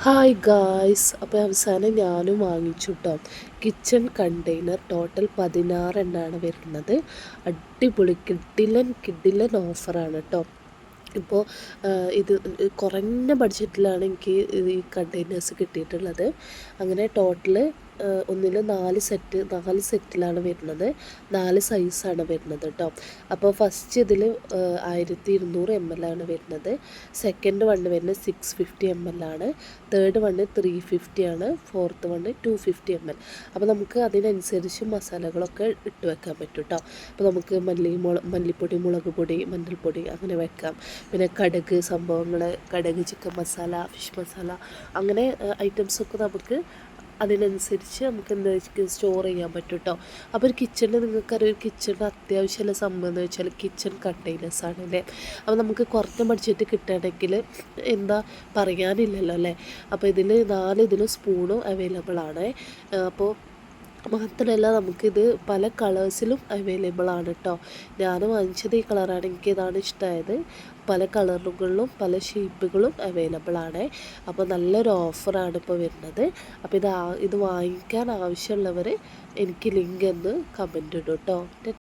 Hi guys, അപ്പോൾ അവസാനം ഞാനും വാങ്ങിച്ചു കേട്ടോ. കിച്ചൺ കണ്ടെയ്നർ ടോട്ടൽ 16 എണ്ണമാണ് വരുന്നത്. അടിപൊളി കിഡിലൻ കിഡിലൻ ഓഫറാണ് കേട്ടോ. ഇപ്പോൾ ഇത് കുറഞ്ഞ ബഡ്ജറ്റിലാണ് എനിക്ക് ഈ കണ്ടെയ്നേഴ്സ് കിട്ടിയിട്ടുള്ളത്. അങ്ങനെ ടോട്ടൽ ഒന്നിൽ 4 സെറ്റിലാണ് വരുന്നത്. 4 സൈസാണ് വരുന്നത് കേട്ടോ. അപ്പോൾ ഫസ്റ്റ് ഇതിൽ 1200 ml ആണ് വരുന്നത്. സെക്കൻഡ് വണ്ണ് വരുന്നത് 650 ml ആണ്. തേർഡ് വണ്ണ് 350 ആണ്. Fourth one 250 ml. അപ്പോൾ നമുക്ക് അതിനനുസരിച്ച് മസാലകളൊക്കെ ഇട്ട് വെക്കാൻ പറ്റും കേട്ടോ. അപ്പോൾ നമുക്ക് മല്ലിപ്പൊടി, മുളക് പൊടി, മഞ്ഞൾപ്പൊടി അങ്ങനെ വെക്കാം. പിന്നെ കടുക് സംഭവങ്ങൾ, കടുക്, ചിക്കൻ മസാല, ഫിഷ് മസാല അങ്ങനെ ഐറ്റംസൊക്കെ നമുക്ക് അതിനനുസരിച്ച് നമുക്ക് എന്താ സ്റ്റോർ ചെയ്യാൻ പറ്റും കേട്ടോ. അപ്പോൾ ഒരു കിച്ചണിൽ നിങ്ങൾക്കറിയാം, ഒരു കിച്ചണിൽ അത്യാവശ്യമുള്ള സംഭവം എന്ന് വെച്ചാൽ കിച്ചൺ കണ്ടെയ്നേഴ്സ് ആണല്ലേ. അപ്പോൾ നമുക്ക് കുറഞ്ഞ ബഡ്ജറ്റ് കിട്ടുകയാണെങ്കിൽ എന്താ പറയാനില്ലല്ലോ അല്ലേ. അപ്പോൾ ഇതിലും സ്പൂണും അവൈലബിൾ ആണ്. അപ്പോൾ മാത്രമല്ല നമുക്കിത് പല കളേഴ്സിലും അവൈലബിൾ ആണ് കേട്ടോ. ഞാൻ വാങ്ങിച്ചത് ഈ കളറാണ്, എനിക്ക് ഇതാണ് ഇഷ്ടമായത്. പല കളറുകളിലും പല ഷേപ്പുകളും അവൈലബിൾ ആണ്. അപ്പോൾ നല്ലൊരു ഓഫറാണ് ഇപ്പോൾ വരുന്നത്. അപ്പോൾ ഇത് വാങ്ങിക്കാൻ ആവശ്യമുള്ളവർ എനിക്ക് ലിങ്ക് എന്ന് കമൻറ്റ് ഇടും കേട്ടോ.